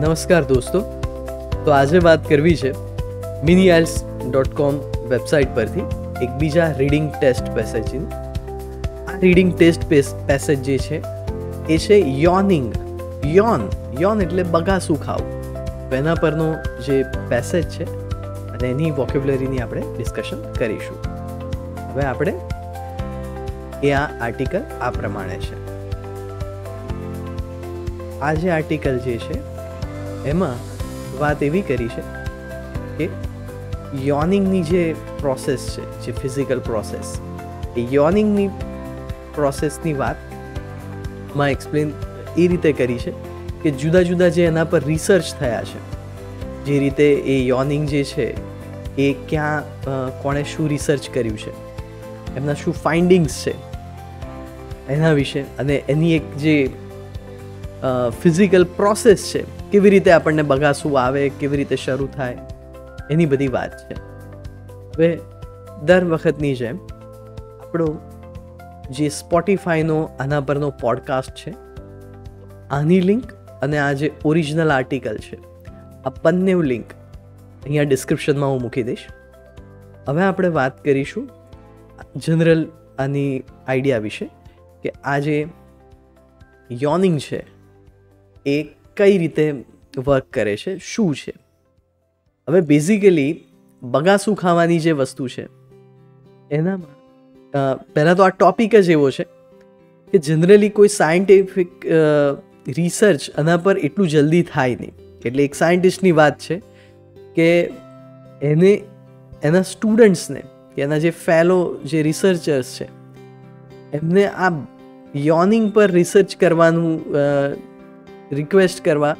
નમસ્કાર દોસ્તો. તો આજે વાત કરવી છે mini-ielts.com વેબસાઇટ પરથી એક બીજા રીડિંગ ટેસ્ટ પેસેજની. આ રીડિંગ ટેસ્ટ પેસેજ જે છે એ છે યોનિંગ. યોન એટલે બગાસું ખાવું. તો એના પરનો જે પેસેજ છે અને એની વોકેબ્યુલરીની આપણે ડિસ્કશન કરીશું. હવે આપણે આ આર્ટિકલ આ પ્રમાણે છે. આ જે આર્ટિકલ જે છે એમાં વાત એવી કરી છે કે યોનિંગની જે પ્રોસેસ છે, જે ફિઝિકલ પ્રોસેસ, એ યોનિંગની પ્રોસેસની વાતમાં એક્સપ્લેન એ રીતે કરી છે કે જુદા જુદા જે એના પર રિસર્ચ થયા છે, જે રીતે એ યોનિંગ જે છે એ ક્યાં કોણે શું રિસર્ચ કર્યું છે, એમના શું ફાઇન્ડિંગ્સ છે એના વિશે, અને એની એક જે ફિઝિકલ પ્રોસેસ છે, કેવી રીતે આપણને બગાસું આવે, કેવી રીતે શરૂ થાય, એની બધી વાત છે. હવે દર વખતની જેમ આપણો જે સ્પોટિફાઈનો આના પરનો પોડકાસ્ટ છે, આની લિંક અને આ જે ઓરિજિનલ આર્ટિકલ છે, આ બંને લિંક અહીંયા ડિસ્ક્રિપ્શનમાં હું મૂકી દઈશ. હવે આપણે વાત કરીશું જનરલ આની આઈડિયા વિશે કે આ જે યોનિંગ છે એ કઈ રીતે વર્ક કરે છે, શું છે. હવે બેઝિકલી બગાસું ખાવાની જે વસ્તુ છે એનામાં પહેલાં તો આ ટોપિક જ એવો છે કે જનરલી કોઈ સાયન્ટિફિક રિસર્ચ આના પર એટલું જલ્દી થાય નહીં. એટલે એક સાયન્ટિસ્ટની વાત છે કે એને એના સ્ટુડન્ટ્સને કે એના જે ફેલો જે રિસર્ચર્સ છે એમને આ યોનિંગ પર રિસર્ચ કરવાનું રિક્વેસ્ટ કરવા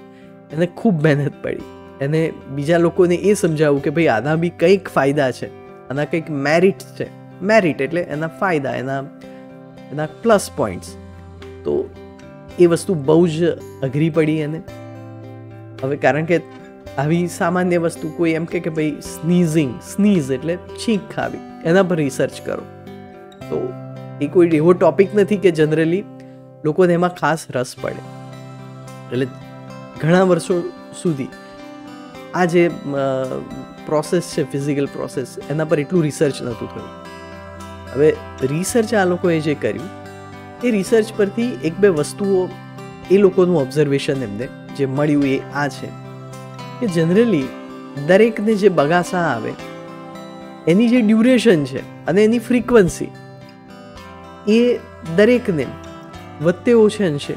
એને ખૂબ મહેનત પડી. એને બીજા લોકોને એ સમજાવવું કે ભાઈ આના બી કંઈક ફાયદા છે, આના કંઈક મેરિટ છે. મેરિટ એટલે એના ફાયદા, એના પ્લસ પોઈન્ટ્સ. તો એ વસ્તુ બહુ જ અઘરી પડી એને. હવે કારણ કે આવી સામાન્ય વસ્તુ કોઈ એમ કે ભાઈ સ્નીઝ એટલે છીંક ખાવી, એના પર રિસર્ચ કરો, તો એ કોઈ એવો ટોપિક નથી કે જનરલી લોકોને એમાં ખાસ રસ પડે. એટલે ઘણા વર્ષો સુધી આ જે પ્રોસેસ છે, ફિઝિકલ પ્રોસેસ, એના પર એટલું રિસર્ચ નહોતું થયું. હવે રિસર્ચ આ લોકોએ જે કર્યું એ રિસર્ચ પરથી એક બે વસ્તુઓ, એ લોકોનું ઓબ્ઝર્વેશન એમને જે મળ્યું એ આ છે કે જનરલી દરેકને જે બગાસા આવે એની જે ડ્યુરેશન છે અને એની ફ્રીક્વન્સી એ દરેકને વધતે ઓછે અંશે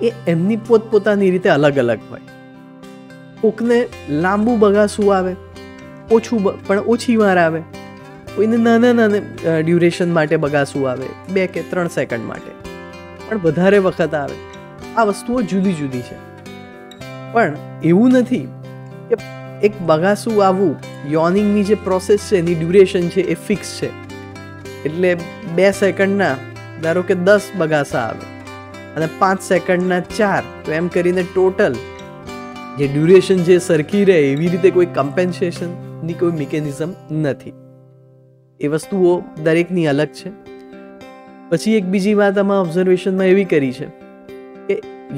એ એમની પોતપોતાની રીતે અલગ અલગ હોય. કોકને લાંબુ બગાસું આવે, પણ ઓછી વાર આવે. કોઈને નાના ડ્યુરેશન માટે બગાસું આવે, 2 કે 3 સેકન્ડ માટે, પણ વધારે વખત આવે. આ વસ્તુઓ જુદી જુદી છે. પણ એવું નથી કે એક બગાસું આવવું, યોનિંગની જે પ્રોસેસ છે એની ડ્યુરેશન છે એ ફિક્સ છે. એટલે 2 સેકન્ડના ધારો કે 10 બગાસા આવે અને 5 સેકન્ડના 4, તો એમ કરીને ટોટલ જે ડ્યુરેશન જે સરખી રહે એવી રીતે કોઈ કમ્પેન્સેશનની કોઈ મિકેનિઝમ નથી. એ વસ્તુઓ દરેકની અલગ છે. પછી એક બીજી વાત આમાં ઓબ્ઝર્વેશનમાં એવી કરી છે કે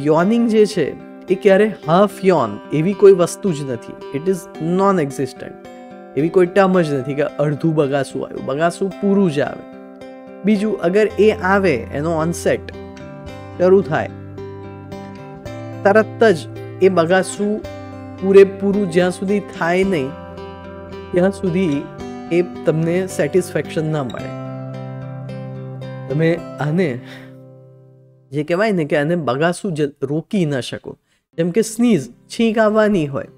યોનિંગ જે છે એ ક્યારે હાફ યોન એવી કોઈ વસ્તુ જ નથી. It is known existent. એવી કોઈ ટર્મ જ નથી કે અડધું બગાસું આવ્યું. બગાસું પૂરું જ આવે. બીજું, અગર એ આવે, એનો ઓનસેટ શરૂ થાય, તરત જ એ બગાસું પૂરેપૂરું જ્યાં સુધી થાય નહીં ત્યાં સુધી એ તમને સેટિસ્ફેક્શન ના મળે. તમે આને જે કહેવાય ને કે આને બગાસું રોકી ન શકો. જેમ કે સ્નીઝ, છીંક આવવાની હોય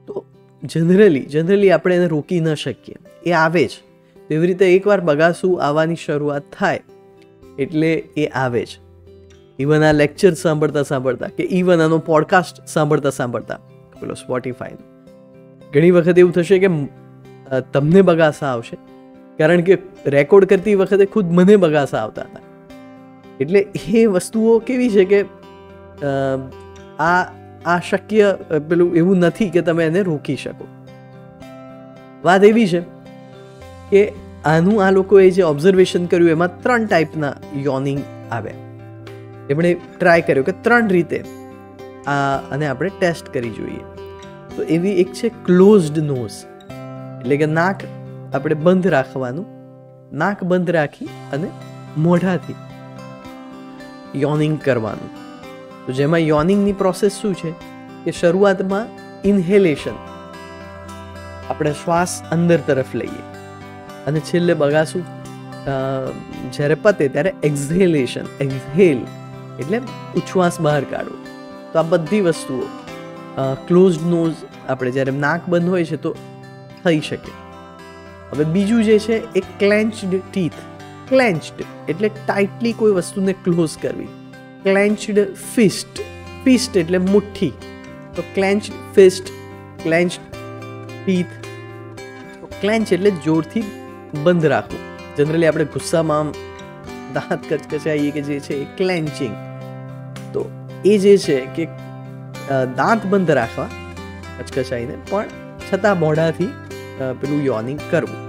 તો જનરલી આપણે એને રોકી ન શકીએ, એ આવે જ. એવી રીતે એકવાર બગાસું આવવાની શરૂઆત થાય એટલે એ આવે જ. ઇવન આ લેક્ચર સાંભળતા કે ઇવન આનો પોડકાસ્ટ સાંભળતા પેલો સ્પોટિફાઈનો ઘણી વખત એવું થશે કે તમને બગાસા આવશે, કારણ કે રેકોર્ડ કરતી વખતે ખુદ મને બગાસા આવતા હતા. એટલે એ વસ્તુઓ કેવી છે કે આ શક્ય પેલું એવું નથી કે તમે એને રોકી શકો. વાત એવી છે કે આનું આ લોકોએ જે ઓબ્ઝર્વેશન કર્યું એમાં 3 ટાઈપના યોનિંગ આવ્યા. એમણે ટ્રાય કર્યો કે 3 રીતે આને આપણે ટેસ્ટ કરી જોઈએ. તો એવી એક છે ક્લોઝડ નોઝ, એટલે કે નાક આપણે બંધ રાખવાનું, નાક બંધ રાખી અને મોઢાથી યોનિંગ કરવાનું. તો જેમાં યોનિંગની પ્રોસેસ શું છે કે શરૂઆતમાં ઇન્હેલેશન, આપણે શ્વાસ અંદર તરફ લઈએ અને છેલ્લે બગાસું જ્યારે પતે ત્યારે એક્ઝેલેશન, એક્ઝેલ એટલે ઉચ્છ્વાસ બહાર કાઢવો. તો આ બધી વસ્તુઓ ક્લોઝડ નોઝ આપણે જ્યારે નાક બંધ હોય છે તો થઈ શકે. હવે બીજું જે છે એ ક્લેન્ચ્ડ ટીથ. ક્લેન્ચ્ડ એટલે ટાઇટલી કોઈ વસ્તુને ક્લોઝ કરવી. ક્લેન્ચ્ડ ફિસ્ટ, ફિસ્ટ એટલે મુઠ્ઠી, તો ક્લેન્ચ્ડ ફિસ્ટ, ક્લેન્ચ્ડ ટીથ. ક્લેન્ચ એટલે જોરથી બંધ રાખવું. જનરલી આપણે ગુસ્સામાં દાંત કચકચાઈએ કે જે છે એ ક્લેન્ચિંગ. તો એ જે છે કે દાંત બંધ રાખવા કચકચાઈને, પણ છતાં મોઢાથી પેલું યોનિંગ કરવું.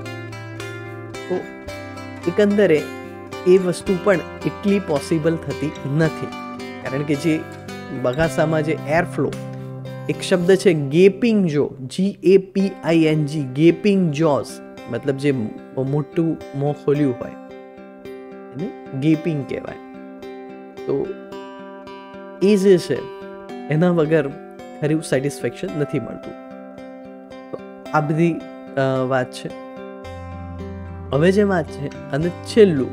તો એકંદરે એ વસ્તુ પણ એટલી પોસિબલ થતી નથી, કારણ કે જે બગાસામાં જે એર ફ્લો, એક શબ્દ છે ગેપિંગ જો, GAPING, ગેપિંગ જોઝ, મતલબ જે મોટું મોં ખોલ્યું હોય એને ગેપિંગ કહેવાય. તો એ જે છે એના વગર ખરું સેટિસ્ફેક્શન નથી મળતું. તો આ બધી વાત છે. હવે જે વાત છે અને છેલ્લું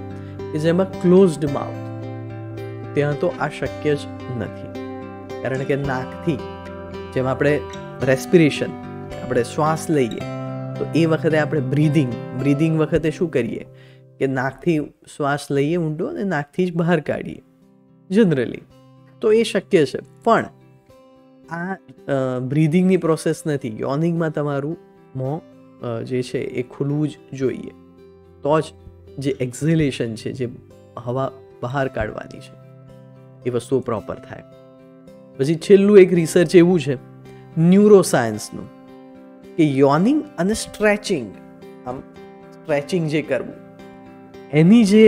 કે જેમાં ક્લોઝડ માઉથ, ત્યાં તો આ શક્ય જ નથી, કારણ કે નાકથી જેમ આપણે રેસ્પિરેશન, આપણે શ્વાસ લઈએ તો એ વખતે આપણે બ્રીધિંગ વખતે શું કરીએ કે નાકથી શ્વાસ લઈએ ઊંડો અને નાકથી જ બહાર કાઢીએ જનરલી. તો એ શક્ય છે, પણ આ બ્રીધિંગની પ્રોસેસ નથી. યોનિંગમાં તમારું મોં જે છે એ ખુલવું જ જોઈએ, તો જ જે એક્ઝેલેશન છે, જે હવા બહાર કાઢવાની છે, એ વસ્તુઓ પ્રોપર થાય. પછી છેલ્લું એક રિસર્ચ એવું છે ન્યુરોસાયન્સનું કે યોનિંગ અને સ્ટ્રેચિંગ, આમ સ્ટ્રેચિંગ જે કરવું એની જે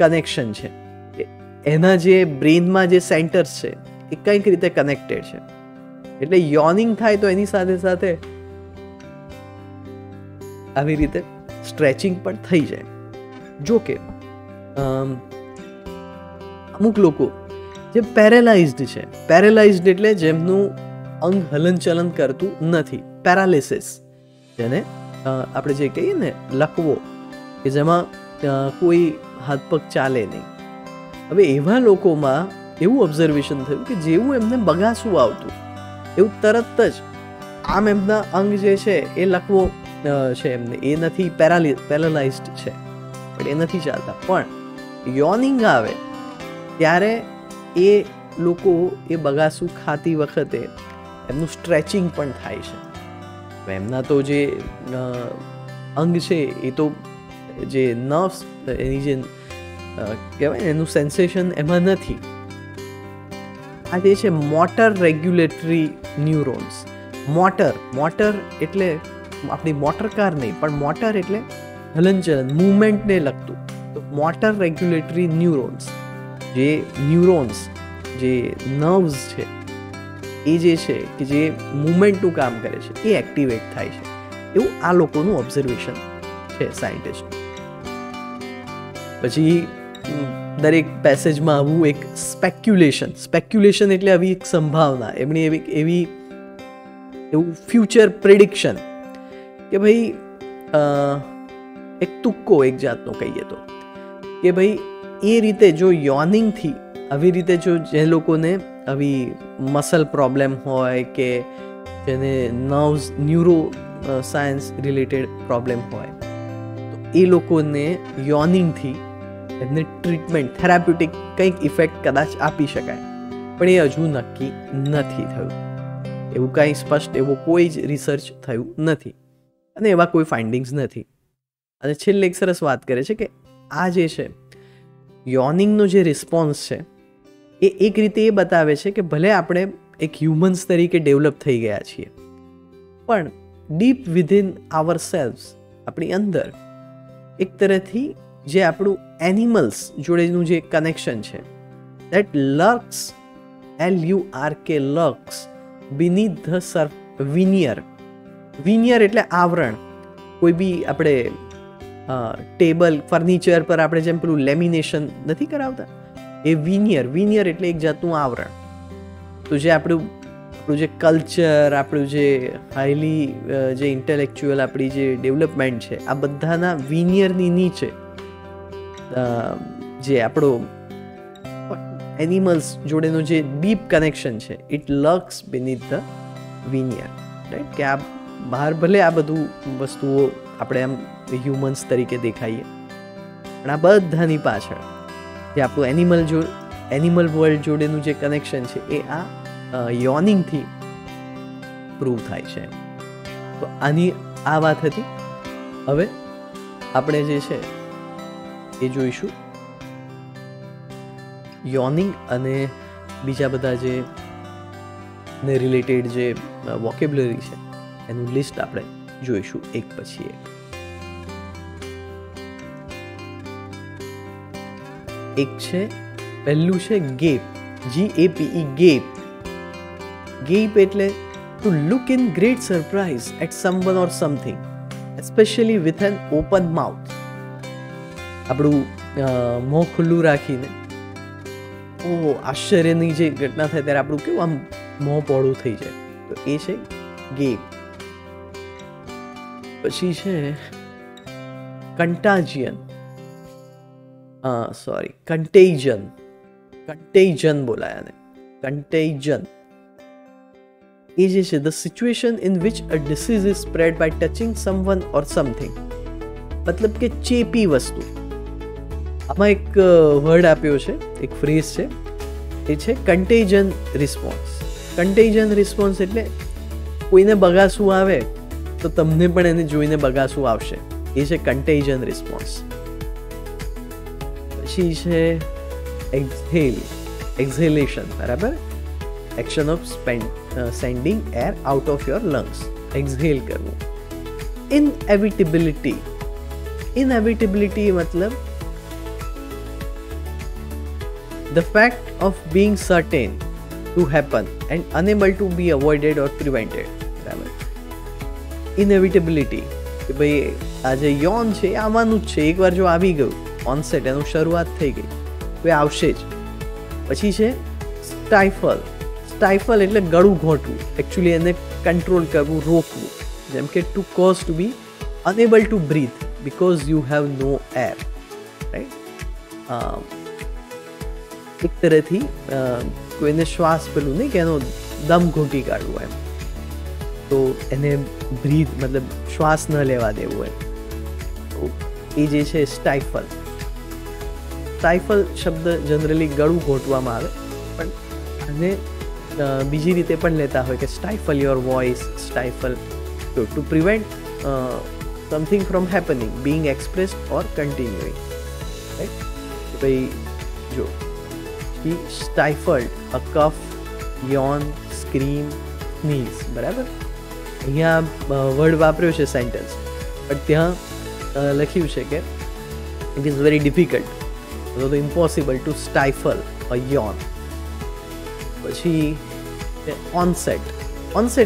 કનેક્શન છે, એના જે બ્રેનમાં જે સેન્ટર્સ છે એ કંઈક રીતે કનેક્ટેડ છે. એટલે યોનિંગ થાય તો એની સાથે સાથે આવી રીતે સ્ટ્રેચિંગ પણ થઈ જાય. જો કે અમુક લોકો જે પેરેલાઇઝડ છે, પેરેલાઇઝડ એટલે જેમનું અંગ હલનચલન કરતું નથી, પેરાલિસિસ, જેને આપણે જે કહીએ ને લકવો, કે જેમાં કોઈ હાથ પગ ચાલે નહીં. હવે એવા લોકોમાં એવું ઓબ્ઝર્વેશન થયું કે જેવું એમને બગાસું આવતું એવું તરત જ આમ એમના અંગ જે છે એ લકવો છે, એમને એ નથી પેરાલાઇઝડ છે પણ એ નથી ચાલતા, પણ યોનિંગ આવે ત્યારે એ લોકો એ બગાસું ખાતી વખતે એમનું સ્ટ્રેચિંગ પણ થાય છે. એમના તો જે અંગ છે એ તો જે નર્વ્સ, એની જે કહેવાય ને એનું સેન્સેશન એમાં નથી. આ જે છે મોટર રેગ્યુલેટરી ન્યુરોન્સ. મોટર એટલે આપણી મોટર કાર નહીં, પણ મોટર એટલે હલનચલન, મૂવમેન્ટને લગતું. તો મોટર રેગ્યુલેટરી ન્યુરોન્સ, જે ન્યુરોન્સ, જે નર્વ્સ છે એ જે છે કે જે મૂવમેન્ટનું કામ કરે છે એ એક્ટિવેટ થાય છે, એવું આ લોકોનું ઓબ્ઝર્વેશન છે સાયન્ટિસ્ટ. પછી દરેક પેસેજમાં આવું એક સ્પેક્યુલેશન એટલે આવી એક સંભાવના, એમની એવું ફ્યુચર પ્રિડિક્શન કે ભાઈ એક તુક્કો એક જાતનો કહીએ તો, કે ભાઈ એ રીતે જો યોનિંગથી આવી રીતે જો જે લોકોને આવી મસલ પ્રોબ્લેમ હોય કે જેને ન્યુરો સાયન્સ રિલેટેડ પ્રોબ્લેમ હોય, તો એ લોકોને યોનિંગથી એમને ટ્રીટમેન્ટ, થેરાપ્યુટિક કંઈક ઇફેક્ટ કદાચ આપી શકાય, પણ એ હજુ નક્કી નથી થયું. એવું કાંઈ સ્પષ્ટ એવો કોઈ જ રિસર્ચ થયું નથી અને એવા કોઈ ફાઇન્ડિંગ્સ નથી. અને છેલ્લે એક સરસ વાત કરે છે કે આ જે છે યોનિંગનો જે રિસ્પોન્સ છે એ એક રીતે એ બતાવે છે કે ભલે આપણે એક હ્યુમન્સ તરીકે ડેવલપ થઈ ગયા છીએ, પણ ડીપ વિધિન આવર સેલ્વ્સ, આપણી અંદર એક તરફથી જે આપણું એનિમલ્સ જોડેનું જે કનેક્શન છે, that લર્ક્સ LURK, lurks beneath the veneer. Veneer એટલે આવરણ. કોઈ બી આપણે ટેબલ ફર્નિચર પર આપણે જેમ પેલું લેમિનેશન નથી કરાવતા, એ વિનિયર એટલે એક જાતનું આવરણ. તો જે આપણું જે કલ્ચર, આપણું જે હાઈલી જે ઇન્ટેલેક્ચ્યુઅલ આપણી જે ડેવલપમેન્ટ છે, આ બધાના વિનિયરની નીચે જે આપણો એનિમલ્સ જોડેનું જે ડીપ કનેક્શન છે, ઇટ લર્ક્સ બીનીથ ધ વિનિયર, રાઈટ? કે આ બહાર ભલે આ બધું વસ્તુઓ આપણે આમ હ્યુમન્સ તરીકે દેખાઈએ, પણ આ બધાની પાછળ જે આપણું એનિમલ વર્લ્ડ જોડેનું જે કનેક્શન છે એ આ યોનિંગથી પ્રૂવ થાય છે. તો આની આ વાત હતી. હવે આપણે જે છે એ જોઈશું યોનિંગ અને બીજા બધા જે ને રિલેટેડ જે વોકેબ્યુલરી છે એનું લિસ્ટ આપણે જોઈશું એક પછી એક. એક છે, પહેલું છે ગેપ, GAPE, ગેપ. ગેપ એટલે to look in great surprise at someone or something, especially with an open mouth. આપણું મોં ખુલ્લું રાખીને આશ્ચર્યની જે ઘટના થાય ત્યારે આપણું કેવું આમ મોં પોળું થઈ જાય, તો એ છે ગેપ. પછી છે કન્ટેજન બોલાય ને, કન્ટેજન. એ જે છે the situation in which a disease is spread by touching someone or something, મતલબ કે ચેપી વસ્તુ. આમાં એક વર્ડ આપ્યો છે, એક ફ્રેઝ છે, એ છે કન્ટેજન રિસ્પોન્સ. કન્ટેજન રિસ્પોન્સ એટલે કોઈને બગાસું આવે તો તમને પણ એને જોઈને બગાસું આવશે, એ છે કન્ટેજન રિસ્પોન્સ. પછી છે એક્ઝેલેશન, બરાબર? Action of sending air out of your lungs, exhale કરવું. ઇનએવિટેબિલિટી મતલબ the fact of being certain to happen and unable to be avoided or prevented, બરાબર? ઇનએવિટેબિલિટી કે ભાઈ આ જે યોન છે એ આવવાનું જ છે, એકવાર જો આવી ગયું ઓનસેટ, એનું શરૂઆત થઈ ગઈ તો એ આવશે જ. પછી છે સ્ટાઇફલ એટલે ગળું ઘોંટવું, એકચ્યુઅલી એને કંટ્રોલ કરવું, રોકવું. જેમ કે to cause to be unable to breathe because you have no air, right? એક તરહથી કોઈને શ્વાસ પેલું નહીં કે એનો દમ ઘૂંટી કાઢવો એમ, તો એને બ્રીથ મતલબ શ્વાસ ન લેવા દેવું એમ, તો એ જે છે સ્ટાઇફલ. સ્ટાઇફલ શબ્દ જનરલી ગળું ઘોંટવામાં આવે, પણ આને બીજી રીતે પણ લેતા હોય કે stifle your voice, stifle to prevent something from happening, being expressed or continuing, right? ભાઈ જો he stifled a cough, yawn, scream, sneeze, બરાબર? અહીંયા વર્ડ વાપર્યો છે સેન્ટેન્સ, પણ ત્યાં લખ્યું છે કે it is very difficult, impossible to stifle a yawn. પછી onset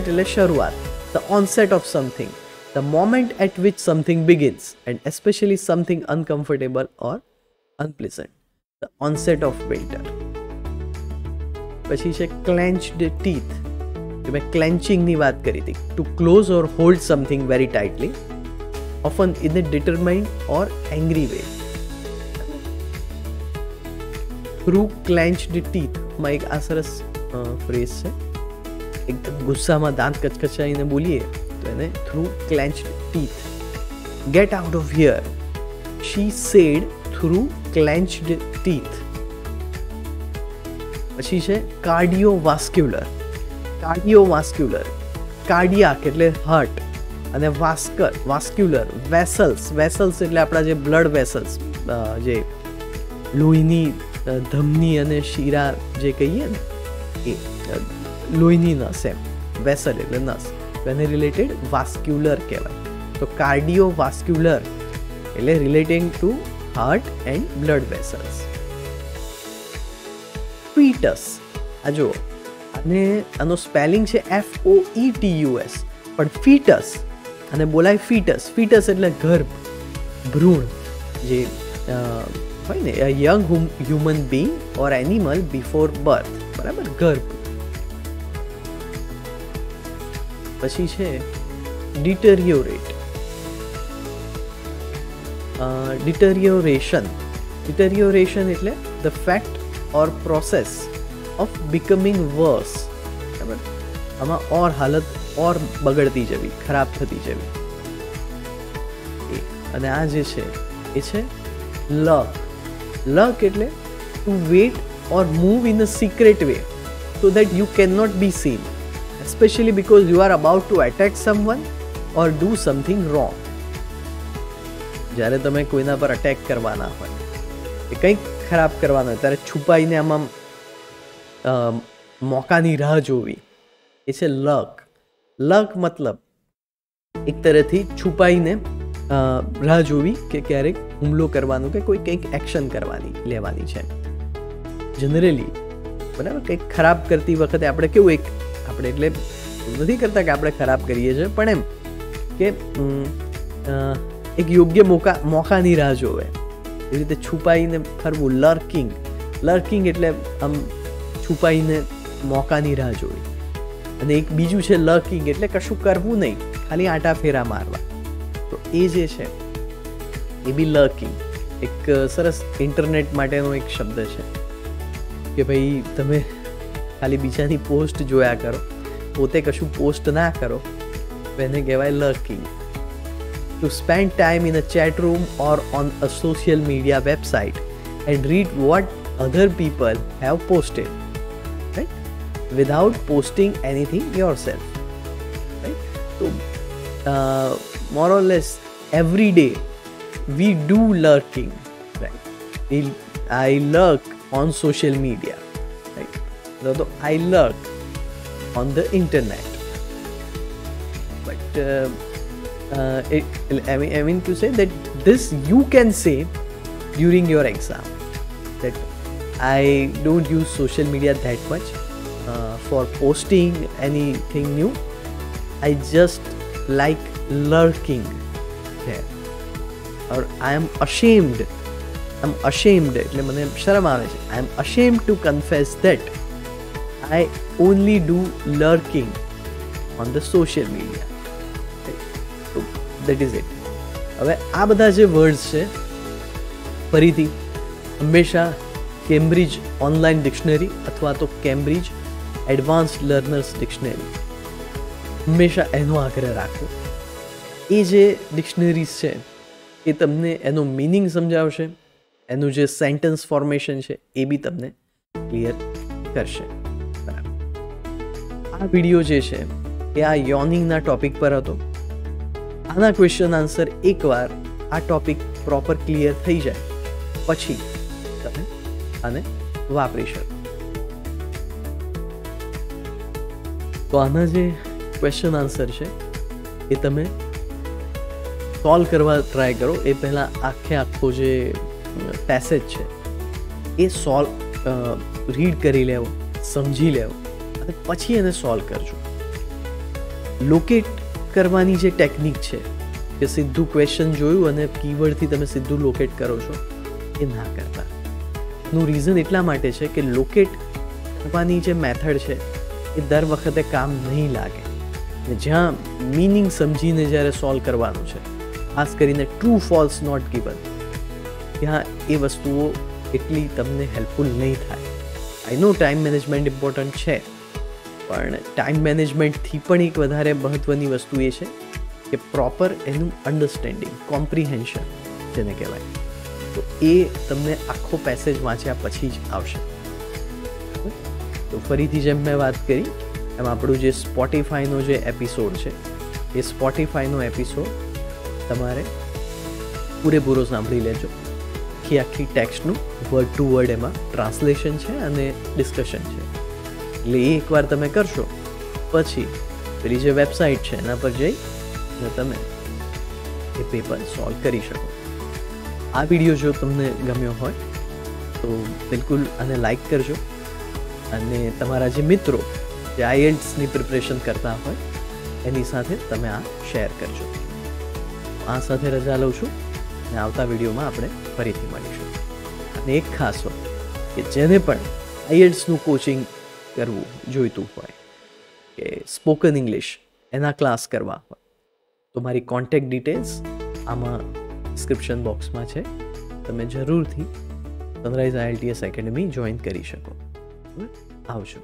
એટલે શરૂઆત, the onset of something, the moment at which something begins and especially something uncomfortable or unpleasant, the onset of winter. પછી છે clenched teeth, કે મેં ક્લેન્ચિંગની વાત કરી હતી, to close or hold something very tightly, often in a determined or angry way. Through clenched teeth માં એક આ સરસ ફ્રેઝ છે, એકદમ ગુસ્સામાં દાંત કચકચાઈને બોલીએ તો એને through clenched teeth. Get out of here, she said through clenched teeth. પછી છે કાર્ડિયોવાસ્ક્યુલર, કાર્ડિયાક એટલે હાર્ટ, અને વાસ્ક્યુલર વેસલ્સ એટલે આપણા જે બ્લડ વેસલ્સ, જે લોહીની ધમની અને શીરા જે કહીએ ને એ લોહીની નસ, એમ વેસલ એટલે નસ, એને રિલેટેડ વાસ્ક્યુલર કહેવાય. તો કાર્ડિયોવાસ્ક્યુલર એટલે relating two heart and blood vessels. આ જુઓ, અને આનો સ્પેલિંગ છે FOETUS, પણ ફીટસ અને બોલાય ફીટસ. ફીટસ એટલે ગર્ભ, ભ્રૂણ, જે હોય ને, a young human being or animal before birth, બરાબર, ગર્ભ. પછી છે ડિટરિયોરેટ, ડિટરિયોરેશન. ડિટરિયોરેશન એટલે the fact or process of becoming worse, બરાબર. આમાં ઓર હાલત ઓર બગડતી જવી, ખરાબ થતી જવી. અને આ જે છે એ છે લક. લક એટલે two wet or move in a secret way so that you cannot be seen, especially because you are about to attack someone or do something wrong. જ્યારે તમે કોઈના પર અટેક કરવાના હોય કે કંઈક ખરાબ કરવાના હોય ત્યારે છુપાઈને આમાં મોકાની રાહ જોવી, એ છે લક. લક મતલબ એક તરફથી છુપાઈને રાહ જોવી કે ક્યારેક હુમલો કરવાનો કે કોઈ કંઈક એક્શન લેવાની છે. જનરલી, બરાબર, કંઈક ખરાબ કરતી વખતે આપણે કેવું, આપણે એટલે નથી કરતા કે આપણે ખરાબ કરીએ છીએ, પણ એમ કે એક યોગ્ય મોકાની રાહ જોવે, એવી રીતે છુપાઈને ફરવું. લર્કિંગ એટલે આમ છુપાઈને મોકાની રાહ જોવી. અને એક બીજું છે લર્કિંગ, એટલે કશું કરવું નહીં, ખાલી આંટા ફેરા મારવા. તો એ જે છે એ બી લર્કિંગ. એક સરસ ઇન્ટરનેટ માટેનો એક શબ્દ છે કે ભાઈ તમે ખાલી બીજાની પોસ્ટ જોયા કરો, પોતે કશું પોસ્ટ ના કરો, એને કહેવાય લર્કિંગ. To spend time in a chat room or on a social media website and read what other people have posted, right? Without posting anything yourself, right? So, more or less every day we do lurking, right? I lurk on social media, right? So I lurk on the internet, but I mean to say that this you can say during your exam, that I don't use social media that much for posting anything new. I just like lurking there, or I am ashamed એટલે મને શરમ આવે છે. I am ashamed to confess that I only do lurking on the social media. So that is it. હવે આ બધા જે words છે, ફરીથી હંમેશા કેમ્બ્રિજ ઓનલાઈન ડિક્શનરી અથવા તો કેમ્બ્રિજ એડવાન્સ્ડ લર્નર્સ ડિક્શનરી, હંમેશા એનો આગ્રહ રાખો. એ જે ડિક્શનરીઝ છે એ તમને એનો મિનિંગ સમજાવશે, એનું જે સેન્ટેન્સ ફોર્મેશન છે એ બી તમને ક્લિયર કરશે. બરાબર. આ વિડીયો જે છે એ આ યોનિંગના ટોપિક પર હતો. આના ક્વેશ્ચન આન્સર એકવાર આ ટોપિક પ્રોપર ક્લિયર થઈ જાય પછી તમે આને વાપરી શકો. તો આના જે ક્વેશ્ચન આન્સર છે એ તમે સોલ્વ કરવા ટ્રાય કરો. એ પહેલાં આખો જે પેસેજ છે એ રીડ કરી લેવો, સમજી લેવો, અને પછી એને સોલ્વ કરજો. લોકેટ કરવાની જે ટેકનિક છે કે સીધું ક્વેશ્ચન જોયું અને કીવર્ડથી તમે સીધું લોકેટ કરો છો, એ ના કરતા. નું રીઝન એટલા માટે છે કે લોકેટ કરવાની જે મેથડ છે એ દર વખતે કામ નહીં લાગે. જ્યાં મિનિંગ સમજીને જ્યારે સોલ્વ કરવાનું છે, ખાસ કરીને ટ્રુ ફોલ્સ નોટ ગિવન, ત્યાં એ વસ્તુઓ એટલી તમને હેલ્પફુલ નહીં થાય. આઈ નો ટાઈમ મેનેજમેન્ટ ઇમ્પોર્ટન્ટ છે, પણ ટાઈમ મેનેજમેન્ટથી પણ એક વધારે મહત્ત્વની વસ્તુ એ છે કે પ્રોપર એનું અન્ડરસ્ટેન્ડિંગ, કોમ્પ્રિહેન્શન જેને કહેવાય. તો એ તમને આખો પેસેજ વાંચ્યા પછી જ આવશે. તો ફરીથી જેમ મેં વાત કરી એમ આપણું જે સ્પોટીફાઈનો જે એપિસોડ છે એ સ્પોટીફાઈનો એપિસોડ તમારે પૂરેપૂરો સાંભળી લેજો. આખી ટેક્સ્ટનું વર્ડ ટુ વર્ડ એમાં ટ્રાન્સલેશન છે અને ડિસ્કશન છે. એટલે એ એકવાર તમે કરશો પછી પેલી જે વેબસાઇટ છે એના પર જઈ અને તમે એ પેપર સોલ્વ કરી શકો. આ વિડીયો જો તમને ગમ્યો હોય તો બિલકુલ આને લાઈક કરજો, અને તમારા જે મિત્રો જે IELTSની પ્રિપરેશન કરતા હોય એની સાથે તમે આ શેર કરજો. આ સાથે રજા લઉં છું અને આવતા વિડીયોમાં આપણે ફરીથી મળીશું. અને એક ખાસ વાત કે જેને પણ IELTSનું કોચિંગ કરવું જોઈતું હોય કે સ્પોકન ઇંગ્લિશ એના ક્લાસ કરવા હોય તો મારી કોન્ટેક્ટ ડિટેલ્સ આમાં ડિસ્ક્રિપ્શન બોક્સમાં છે. તમે જરૂરથી સનરાઈઝ IELTS એકેડમી જોઈન કરી શકો. આવજો.